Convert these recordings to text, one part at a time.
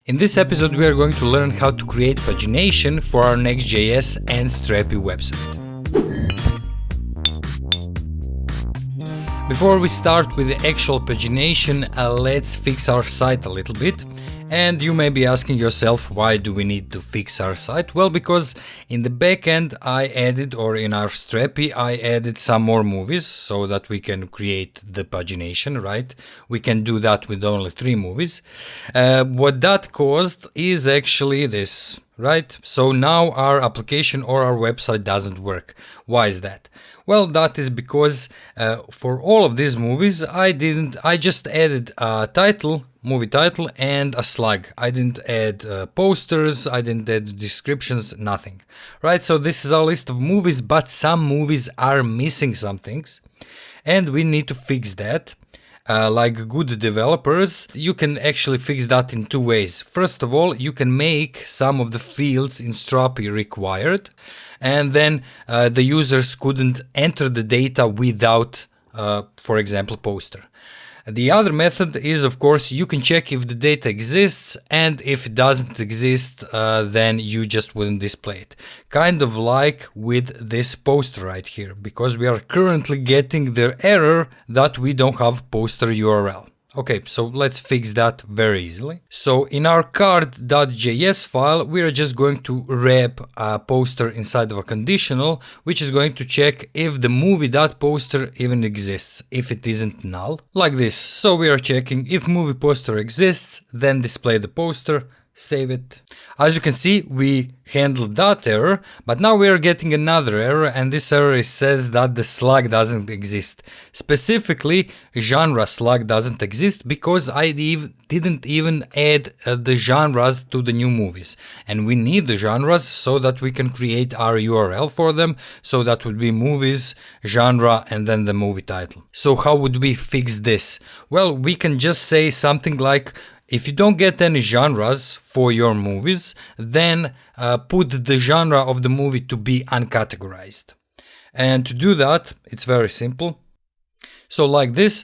In this episode we are going to learn how to create pagination for our Next.js and Strapi website. Before we start with the actual pagination, let's fix our site a little bit. And you may be asking yourself, why do we need to fix our site? Well, because in the backend I added, or in our Strapi, I added some more movies so that we can create the pagination, right? We can do that with only 3 movies. What that caused is actually this, right? So now our application or our website doesn't work. Why is that? Well, that is because for all of these movies, I just added a title, movie title, and a slug. I didn't add posters, I didn't add descriptions, nothing. Right, so this is our list of movies, but some movies are missing some things, and we need to fix that. Like good developers, you can actually fix that in 2 ways. First of all, you can make some of the fields in Strapi required, and then the users couldn't enter the data without, for example, poster. The other method is, of course, you can check if the data exists, and if it doesn't exist, then you just wouldn't display it. Kind of like with this poster right here, because we are currently getting the error that we don't have poster URL. Okay, so let's fix that very easily. So in our card.js file, we are just going to wrap a poster inside of a conditional, which is going to check if the movie.poster even exists, if it isn't null, like this. So we are checking if movie poster exists, then display the poster, save it. As you can see, we handled that error, but now we are getting another error, and this error says that the slug doesn't exist. Specifically, genre slug doesn't exist because I didn't even add the genres to the new movies. And we need the genres so that we can create our URL for them. So that would be movies, genre, and then the movie title. So how would we fix this? Well, we can just say something like, if you don't get any genres for your movies, then put the genre of the movie to be uncategorized. And to do that, it's very simple. So like this,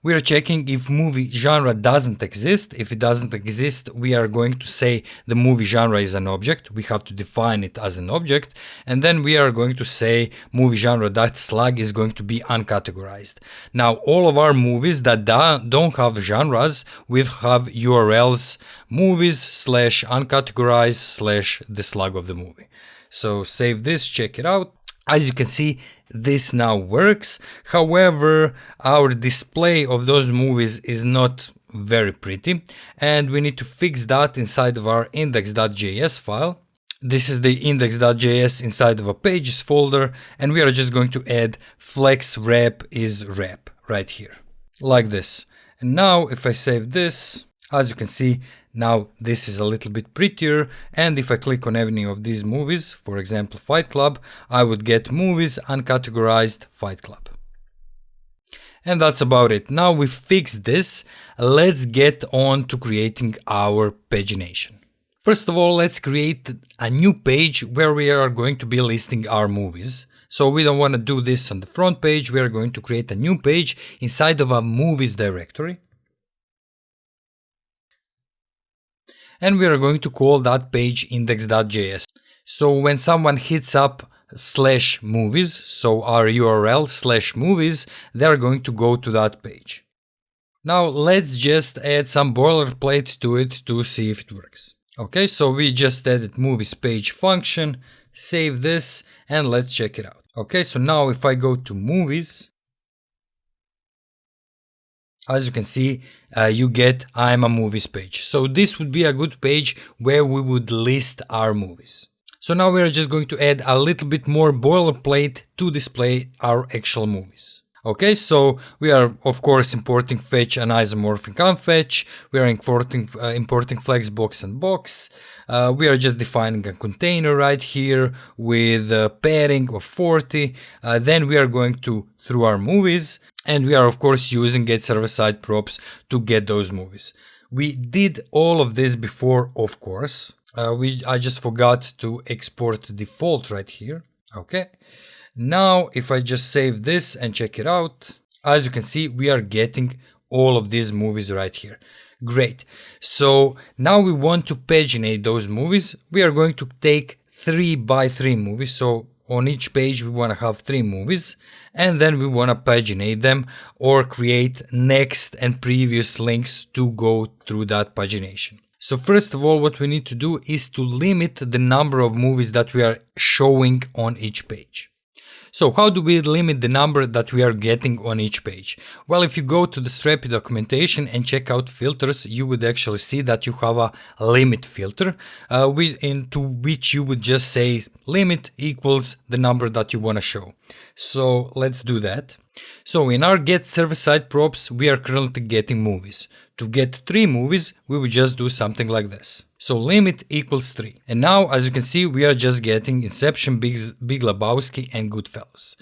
we are checking if movie genre doesn't exist. If it doesn't exist, we are going to say the movie genre is an object. We have to define it as an object. And then we are going to say movie genre.slug is going to be uncategorized. Now, all of our movies that don't have genres will have URLs movies/uncategorized/ the slug of the movie. So save this, check it out. As you can see, this now works. However, our display of those movies is not very pretty, and we need to fix that inside of our index.js file. This is the index.js inside of a pages folder, and we are just going to add flex wrap is wrap right here, like this. And now if I save this, as you can see, now this is a little bit prettier, and if I click on any of these movies, for example Fight Club, I would get movies uncategorized Fight Club. And that's about it. Now we fixed this, let's get on to creating our pagination. First of all, let's create a new page where we are going to be listing our movies. So we don't want to do this on the front page, we are going to create a new page inside of a movies directory. And we are going to call that page index.js. So when someone hits up /movies, so our URL /movies, they're going to go to that page. Now let's just add some boilerplate to it to see if it works. Okay, so we just added movies page function, save this, and let's check it out. Okay, so now if I go to movies, as you can see, you get I'm a movies page. So this would be a good page where we would list our movies. So now we are just going to add a little bit more boilerplate to display our actual movies. Okay, so we are of course importing fetch and isomorphic unfetch. We are importing flexbox and box. We are just defining a container right here with a padding of 40. Then we are going through our movies, and we are of course using get server side props to get those movies. We did all of this before, of course. I just forgot to export default right here. Okay. Now, if I just save this and check it out, as you can see, we are getting all of these movies right here. Great. So now we want to paginate those movies. We are going to take 3 by 3 movies. So on each page we want to have 3 movies, and then we want to paginate them or create next and previous links to go through that pagination. So first of all, what we need to do is to limit the number of movies that we are showing on each page. So how do we limit the number that we are getting on each page? Well, if you go to the Strapi documentation and check out filters, you would actually see that you have a limit filter into which you would just say limit equals the number that you want to show. So let's do that. So in our get server-side props, we are currently getting movies. To get 3 movies, we would just do something like this. So limit equals 3. And now, as you can see, we are just getting Inception, Big Lebowski and Goodfellas.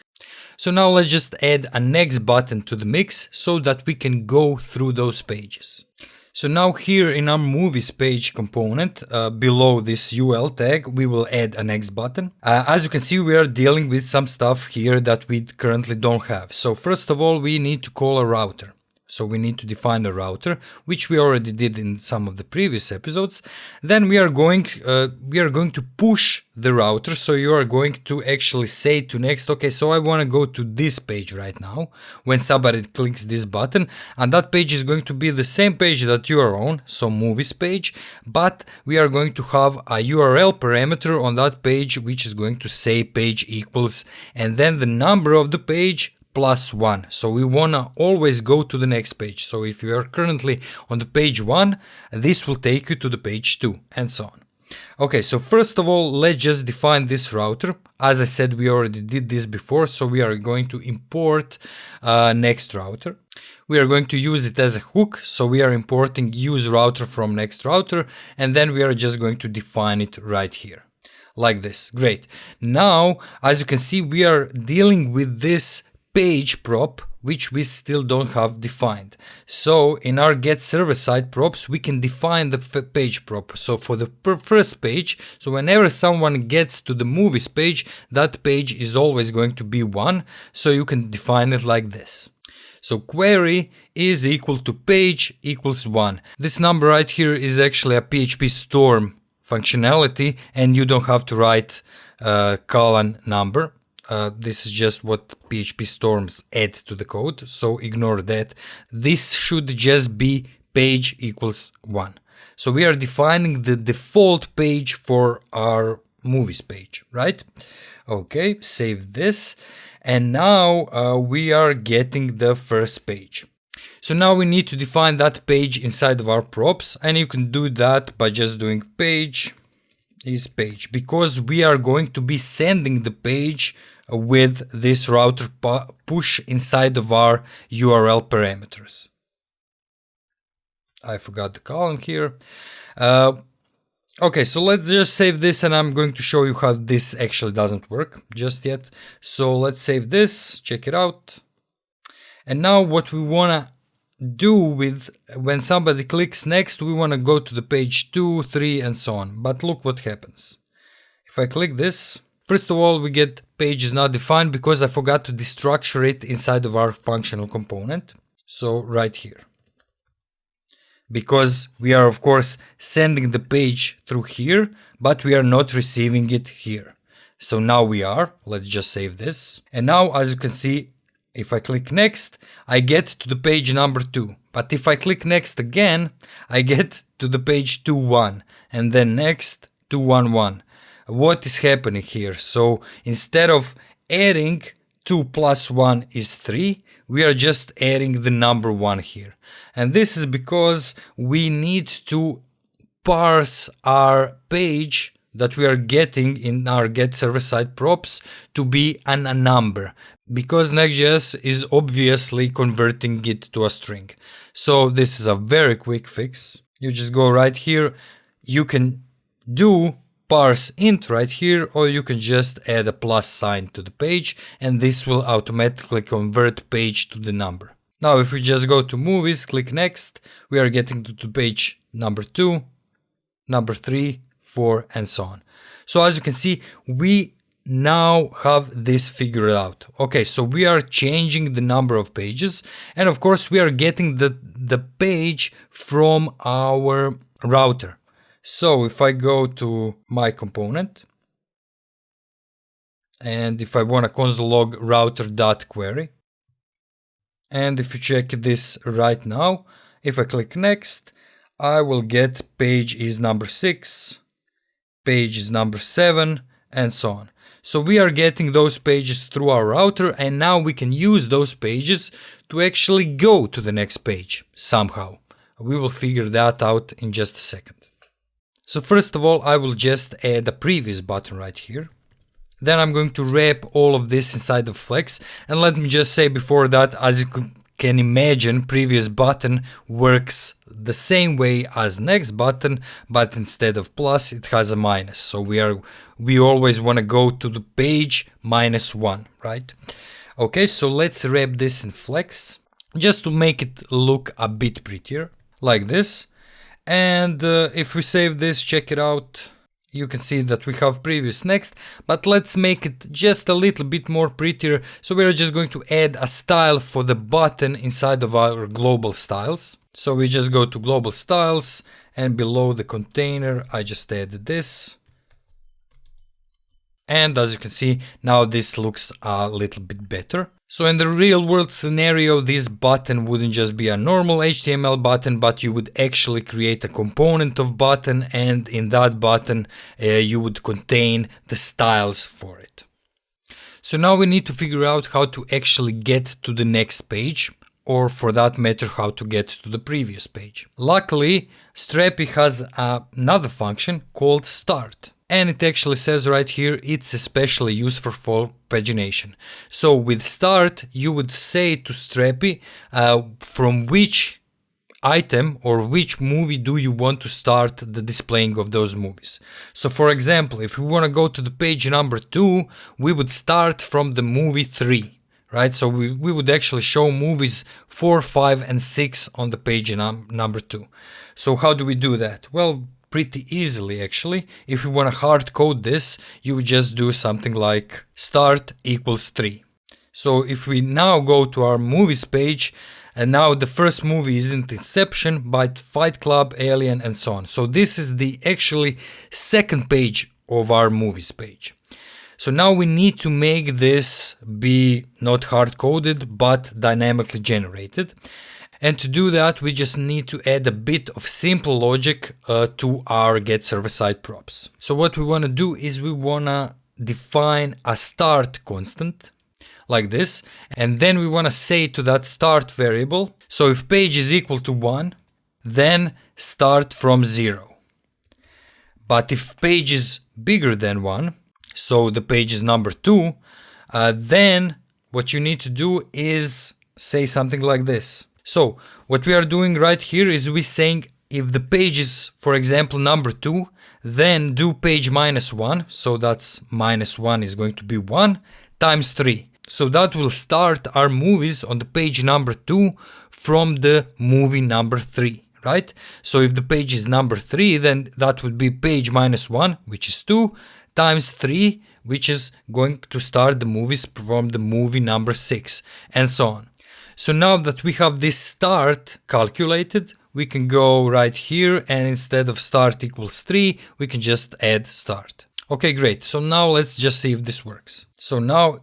So now let's just add a next button to the mix so that we can go through those pages. So now here in our movies page component, below this UL tag, we will add a next button. As you can see, we are dealing with some stuff here that we currently don't have. So first of all, we need to call a router. So we need to define a router, which we already did in some of the previous episodes. Then we are going to push the router. So you are going to actually say to Next, okay, so I want to go to this page right now. When somebody clicks this button, and that page is going to be the same page that you are on, so movies page, but we are going to have a URL parameter on that page, which is going to say page equals, and then the number of the page +1. So we want to always go to the next page. So if you are currently on the page 1, this will take you to the page 2 and so on. Okay, so first of all, let's just define this router. As I said, we already did this before, so we are going to import next router. We are going to use it as a hook, so we are importing use router from next router, and then we are just going to define it right here. Like this. Great. Now, as you can see, we are dealing with this page prop, which we still don't have defined. So in our get server side props, we can define the page prop. So for the first page, so whenever someone gets to the movies page, that page is always going to be 1. So you can define it like this. So query is equal to page equals 1. This number right here is actually a PHP Storm functionality, and you don't have to write colon number. This is just what PHP Storms add to the code, so ignore that. This should just be page equals 1. So we are defining the default page for our movies page, right? Okay, save this. And now we are getting the first page. So now we need to define that page inside of our props, and you can do that by just doing page is page, because we are going to be sending the page with this router push inside of our URL parameters. I forgot the column here. Okay, so let's just save this, and I'm going to show you how this actually doesn't work just yet. So let's save this, check it out. And now what we want to do with when somebody clicks next, we want to go to the page 2, 3 and so on. But look what happens. If I click this, first of all, we get page is not defined because I forgot to destructure it inside of our functional component. So right here. Because we are of course sending the page through here, but we are not receiving it here. So now we are. Let's just save this. And now, as you can see, if I click next, I get to the page number 2. But if I click next again, I get to the page 2.1 and then next 2.1.1. What is happening here? So instead of adding 2 plus 1 is 3, we are just adding the number 1 here. And this is because we need to parse our page that we are getting in our get server side props to be a number, because Nextjs is obviously converting it to a string. So this is a very quick fix. You just go right here. You can do parse int right here, or you can just add a plus sign to the page, and this will automatically convert page to the number. Now if we just go to movies, click next, we are getting to the page number 2, number 3, 4 and so on. So as you can see, we now have this figured out. Okay, so we are changing the number of pages, and of course we are getting the page from our router. So if I go to my component, and if I want to console log router.query, and if you check this right now, if I click next, I will get page is number 6, page is number 7, and so on. So we are getting those pages through our router, and now we can use those pages to actually go to the next page somehow. We will figure that out in just a second. So first of all, I will just add a previous button right here. Then I'm going to wrap all of this inside of Flex, and let me just say before that, as you can imagine, previous button works the same way as next button, but instead of plus it has a minus. So we always want to go to the page -1, right? Okay, so let's wrap this in Flex just to make it look a bit prettier, like this. And if we save this, check it out, you can see that we have previous next, but let's make it just a little bit more prettier. So we're just going to add a style for the button inside of our global styles. So we just go to global styles, and below the container I just added this. And as you can see, now this looks a little bit better. So in the real world scenario, this button wouldn't just be a normal HTML button, but you would actually create a component of button, and in that button you would contain the styles for it. So now we need to figure out how to actually get to the next page, or for that matter, how to get to the previous page. Luckily, Strapi has another function called start. And it actually says right here, it's especially useful for pagination. So with start, you would say to Strapi from which item or which movie do you want to start the displaying of those movies. So for example, if we want to go to the page number 2, we would start from the movie 3. Right, so we would actually show movies 4, 5, and 6 on the page number 2. So how do we do that? Well, pretty easily actually. If you want to hard code this, you would just do something like start equals 3. So if we now go to our movies page, and now the first movie isn't Inception, but Fight Club, Alien, and so on. So this is the actually second page of our movies page. So now we need to make this be not hard-coded, but dynamically generated. And to do that, we just need to add a bit of simple logic to our get server-side props. So what we want to do is we want to define a start constant, like this. And then we want to say to that start variable, so if page is equal to 1, then start from 0. But if page is bigger than 1, so the page is number 2, then what you need to do is say something like this. So what we are doing right here is we saying if the page is, for example, number 2, then do page -1. So that's -1 is going to be 1 times 3. So that will start our movies on the page number 2 from the movie number 3. Right? So if the page is number 3, then that would be page -1, which is 2, times 3, which is going to start the movies from the movie number 6, and so on. So now that we have this start calculated, we can go right here, and instead of start equals 3, we can just add start. Okay, great. So now let's just see if this works. So now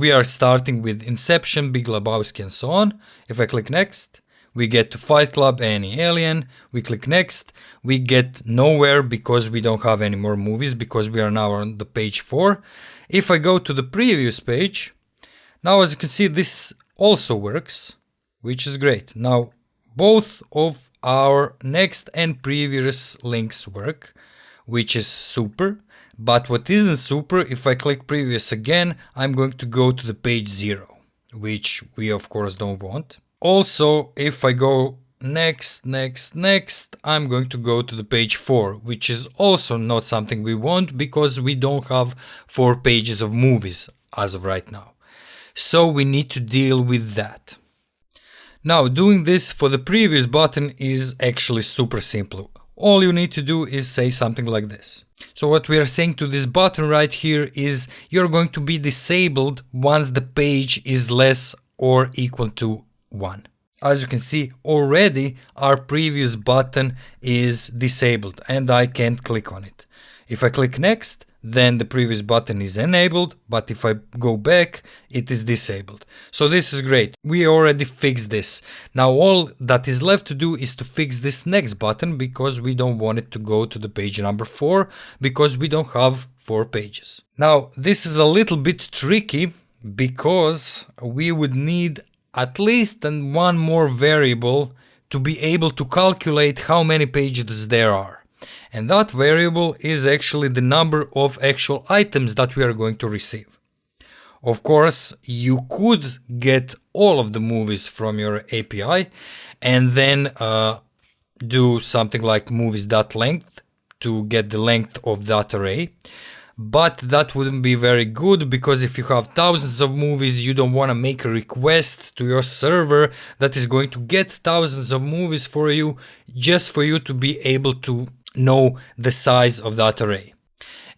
we are starting with Inception, Big Lebowski, and so on. If I click next, we get to Fight Club, any Alien. We click next. We get nowhere because we don't have any more movies, because we are now on the page 4. If I go to the previous page, now as you can see, this also works, which is great. Now both of our next and previous links work, which is super. But what isn't super, if I click previous again, I'm going to go to the page 0, which we of course don't want. Also, if I go next, I'm going to go to the page 4, which is also not something we want because we don't have 4 pages of movies as of right now. So we need to deal with that. Now, doing this for the previous button is actually super simple. all you need to do is say something like this. So what we are saying to this button right here is you're going to be disabled once the page is less or equal to 1. As you can see, already our previous button is disabled and I can't click on it. If I click next, then the previous button is enabled, but if I go back, it is disabled. So this is great. We already fixed this. Now all that is left to do is to fix this next button, because we don't want it to go to the page number 4, because we don't have 4 pages. Now this is a little bit tricky, because we would need at least one more variable to be able to calculate how many pages there are. And that variable is actually the number of actual items that we are going to receive. Of course, you could get all of the movies from your API and then do something like movies.length to get the length of that array. But that wouldn't be very good, because if you have thousands of movies, you don't want to make a request to your server that is going to get thousands of movies for you, just for you to be able to know the size of that array.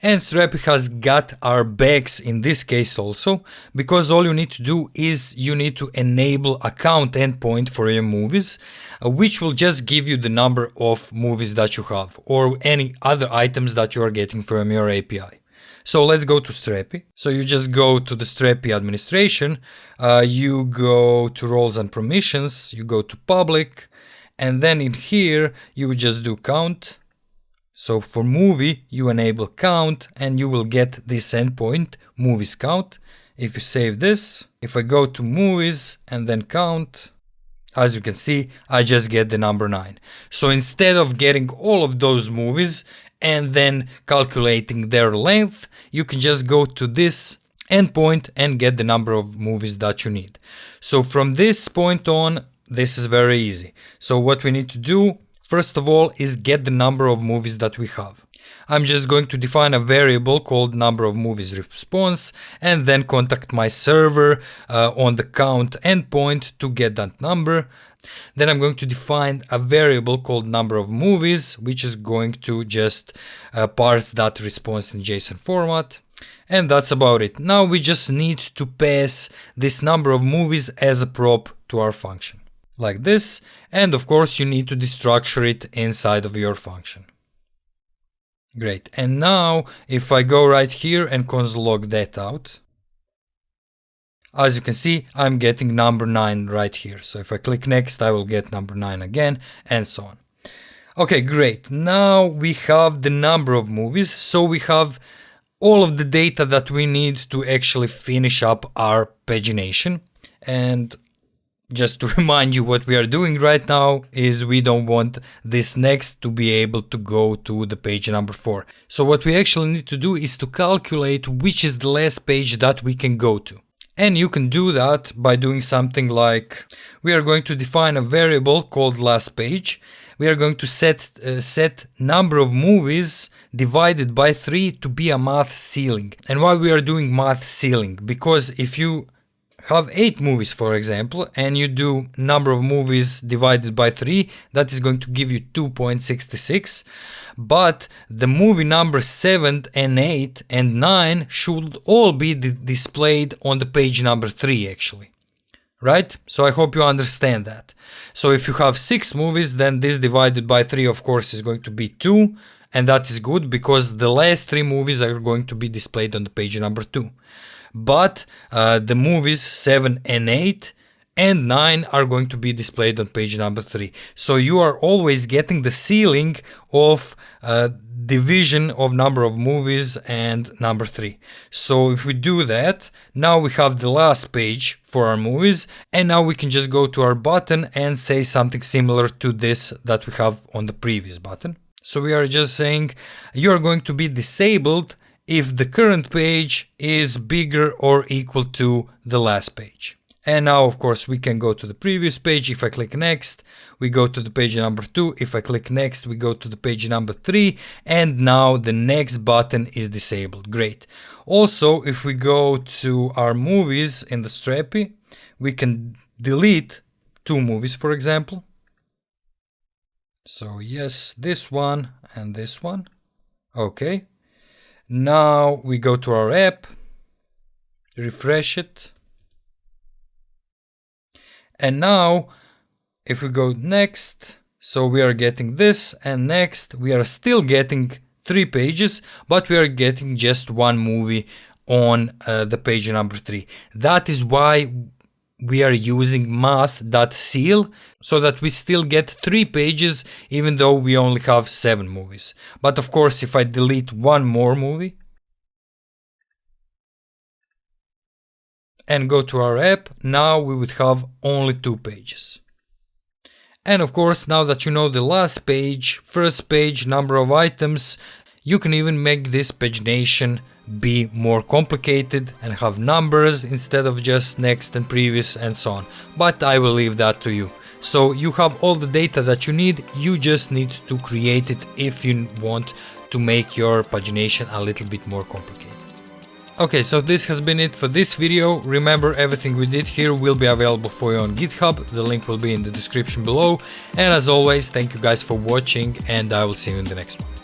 And Strapi has got our backs in this case also, because all you need to do is you need to enable a count endpoint for your movies, which will just give you the number of movies that you have or any other items that you are getting from your API. So let's go to Strapi. So you just go to the Strapi administration, you go to roles and permissions, you go to public, and then in here you would just do count. So for movie you enable count and you will get this endpoint movies count. If you save this, if I go to movies and then count, as you can see, I just get the number 9. So instead of getting all of those movies and then calculating their length, you can just go to this endpoint and get the number of movies that you need. So from this point on, this is very easy. So what we need to do, first of all, is get the number of movies that we have. I'm just going to define a variable called number of movies response and then contact my server on the count endpoint to get that number. Then I'm going to define a variable called number of movies, which is going to just parse that response in JSON format. And that's about it. Now we just need to pass this number of movies as a prop to our function, like this. And of course you need to destructure it inside of your function. Great. And now if I go right here and console log that out, as you can see, I'm getting number 9 right here. So if I click next, I will get number 9 again, and so on. Okay, great. Now we have the number of movies. So we have all of the data that we need to actually finish up our pagination. And just to remind you, what we are doing right now is we don't want this next to be able to go to the page number 4. So what we actually need to do is to calculate which is the last page that we can go to. And you can do that by doing something like, we are going to define a variable called last page. We are going to set number of movies divided by 3 to be a math ceiling. And why we are doing math ceiling? Because if you have 8 movies, for example, and you do number of movies divided by 3, that is going to give you 2.66. But the movie number 7 and 8 and 9 should all be displayed on the page number 3 actually. Right? So I hope you understand that. So if you have 6 movies, then this divided by 3 of course is going to be 2, and that is good because the last 3 movies are going to be displayed on the page number 2. But the movies 7 and 8 and 9 are going to be displayed on page number 3. So you are always getting the ceiling of division of number of movies and number 3. So if we do that, now we have the last page for our movies, and now we can just go to our button and say something similar to this that we have on the previous button. So we are just saying you are going to be disabled if the current page is bigger or equal to the last page. And now of course we can go to the previous page. If I click next, we go to the page number 2. If I click next, we go to the page number 3, and now the next button is disabled. Great. Also, if we go to our movies in the Strapi, we can delete 2 movies, for example. So yes, this one and this one. Okay. Now we go to our app, refresh it. And now if we go next, so we are getting this, and next we are still getting 3 pages, but we are getting just one movie on the page number 3. That is why we are using math.ceil, so that we still get 3 pages even though we only have 7 movies. But of course, if I delete one more movie and go to our app, now we would have only 2 pages. And of course, now that you know the last page, first page, number of items, you can even make this pagination be more complicated and have numbers instead of just next and previous and so on. But I will leave that to you. So you have all the data that you need, you just need to create it if you want to make your pagination a little bit more complicated. Okay, so this has been it for this video. Remember, everything we did here will be available for you on GitHub. The link will be in the description below. And as always, thank you guys for watching, and I will see you in the next one.